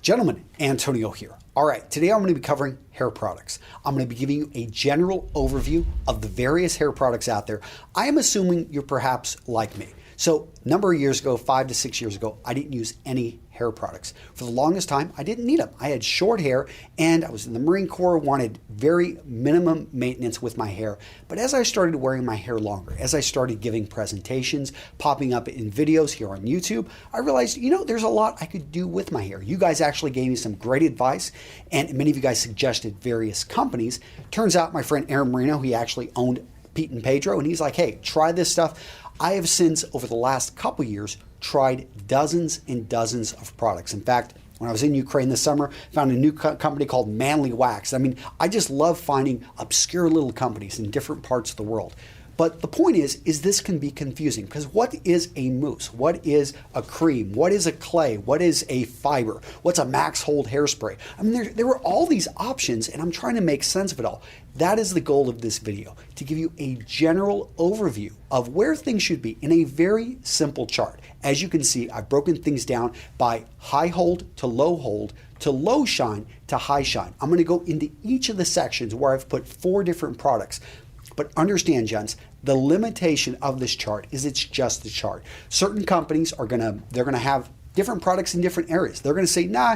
Gentlemen, Antonio here. All right, today I'm going to be covering hair products. I'm going to be giving you a general overview of the various hair products out there. I am assuming you're perhaps like me. So a number of years ago, 5 to 6 years ago, I didn't use any hair products. For the longest time, I didn't need them. I had short hair and I was in the Marine Corps, wanted very minimum maintenance with my hair. But as I started wearing my hair longer, as I started giving presentations, popping up in videos here on YouTube, I realized, there's a lot I could do with my hair. You guys actually gave me some great advice and many of you guys suggested various companies. Turns out my friend Aaron Marino, he actually owned Pete and Pedro, and he's like, hey, try this stuff. I have since, over the last couple years, tried dozens and dozens of products. In fact, when I was in Ukraine this summer, found a new company called Manly Wax. I just love finding obscure little companies in different parts of the world. But the point is this can be confusing because what is a mousse? What is a cream? What is a clay? What is a fiber? What's a max hold hairspray? There were all these options and I'm trying to make sense of it all. That is the goal of this video, to give you a general overview of where things should be in a very simple chart. As you can see, I've broken things down by high hold to low shine to high shine. I'm going to go into each of the sections where I've put 4 different products. But understand, gents, the limitation of this chart is it's just a chart. Certain companies they're gonna have different products in different areas. They're gonna say, nah,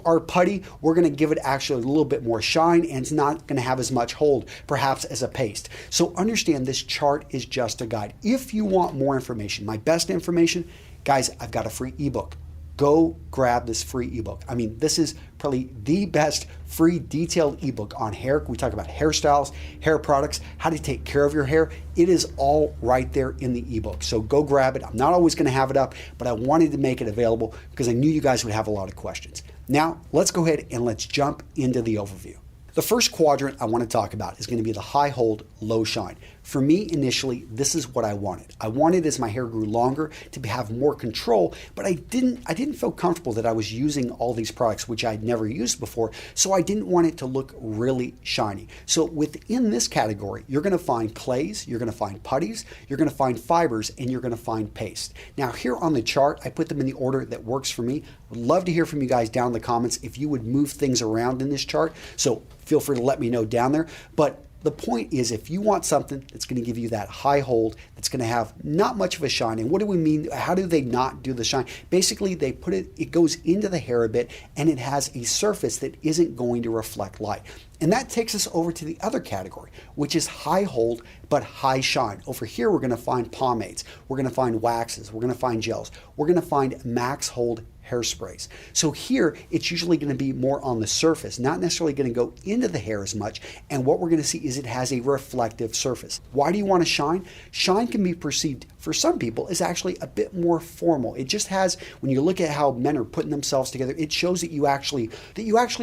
our putty, we're gonna give it actually a little bit more shine and it's not gonna have as much hold, perhaps as a paste. So understand this chart is just a guide. If you want more information, my best information, guys, I've got a free ebook. Go grab this free ebook. This is probably the best free detailed ebook on hair. We talk about hairstyles, hair products, how to take care of your hair. It is all right there in the ebook. So go grab it. I'm not always going to have it up, but I wanted to make it available because I knew you guys would have a lot of questions. Now, let's go ahead and let's jump into the overview. The first quadrant I want to talk about is going to be the high hold, low shine. For me, initially, this is what I wanted. I wanted, as my hair grew longer, to have more control, but I didn't feel comfortable that I was using all these products, which I'd never used before, so I didn't want it to look really shiny. So within this category, you're going to find clays, you're going to find putties, you're going to find fibers, and you're going to find paste. Now, here on the chart, I put them in the order that works for me. Would love to hear from you guys down in the comments if you would move things around in this chart, so feel free to let me know down there. But the point is, if you want something that's going to give you that high hold, that's going to have not much of a shine, and what do we mean? How do they not do the shine? Basically, they put it goes into the hair a bit, and it has a surface that isn't going to reflect light. And that takes us over to the other category, which is high hold, but high shine. Over here, we're going to find pomades. We're going to find waxes. We're going to find gels. We're going to find max hold hairsprays. So here, it's usually going to be more on the surface, not necessarily going to go into the hair as much. And what we're going to see is it has a reflective surface. Why do you want to shine? Shine can be perceived for some people as actually a bit more formal. It just has, when you look at how men are putting themselves together, it shows that you actually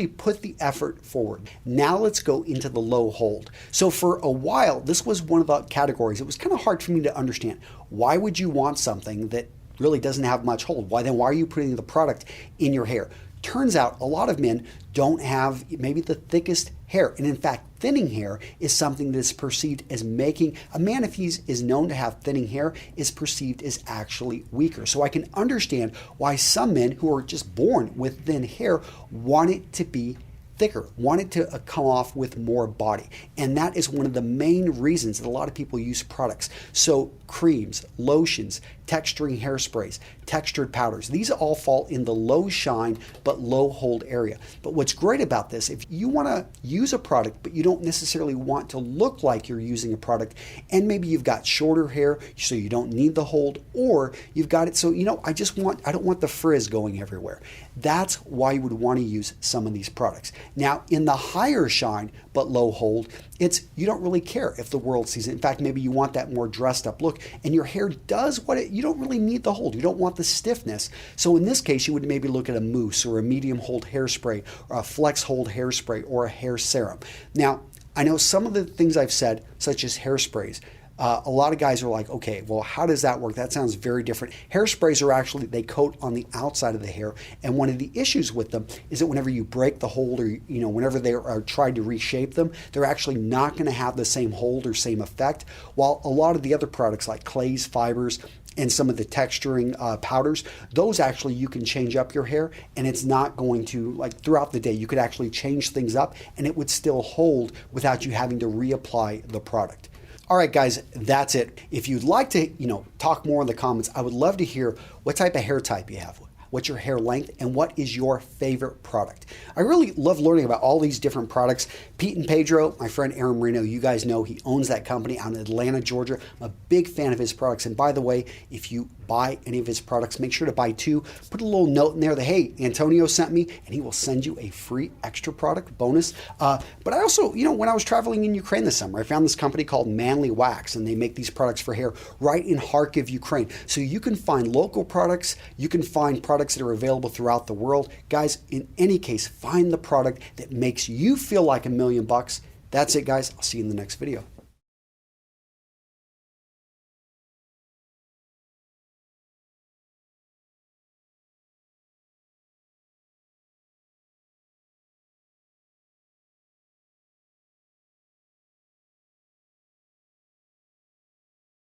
put the effort forward. Now let's go into the low hold. So for a while, this was one of the categories. It was kind of hard for me to understand. Why would you want something that really doesn't have much hold? Why are you putting the product in your hair? Turns out a lot of men don't have maybe the thickest hair. And in fact, thinning hair is something that is perceived as making a man, if he is known to have thinning hair, is perceived as actually weaker. So I can understand why some men who are just born with thin hair want it to be thicker, want it to come off with more body. And that is one of the main reasons that a lot of people use products. So creams, lotions, texturing hairsprays, textured powders, these all fall in the low shine but low hold area. But what's great about this, if you want to use a product but you don't necessarily want to look like you're using a product, and maybe you've got shorter hair so you don't need the hold, or you've got it so I don't want the frizz going everywhere. That's why you would want to use some of these products. Now, in the higher shine but low hold, you don't really care if the world sees it. In fact, maybe you want that more dressed up look, and your hair does you don't really need the hold. You don't want the stiffness. So in this case, you would maybe look at a mousse or a medium hold hairspray or a flex hold hairspray or a hair serum. Now, I know some of the things I've said, such as hairsprays, a lot of guys are like, okay, well, how does that work? That sounds very different. Hairsprays are actually, they coat on the outside of the hair. And one of the issues with them is that whenever you break the hold or, whenever they are tried to reshape them, they're actually not going to have the same hold or same effect. While a lot of the other products like clays, fibers, and some of the texturing powders, those actually you can change up your hair, and it's not going to, like throughout the day, you could actually change things up and it would still hold without you having to reapply the product. All right, guys, that's it. If you'd like to, talk more in the comments, I would love to hear what type of hair type you have. What's your hair length, and what is your favorite product? I really love learning about all these different products. Pete and Pedro, my friend Aaron Marino, you guys know he owns that company out in Atlanta, Georgia. I'm a big fan of his products. And by the way, if you buy any of his products, make sure to buy 2. Put a little note in there that, hey, Antonio sent me, and he will send you a free extra product bonus. But I also, when I was traveling in Ukraine this summer, I found this company called Manly Wax, and they make these products for hair right in Kharkiv, Ukraine. So you can find local products, you can find products that are available throughout the world. Guys, in any case, find the product that makes you feel like $1,000,000. That's it, guys. I'll see you in the next video.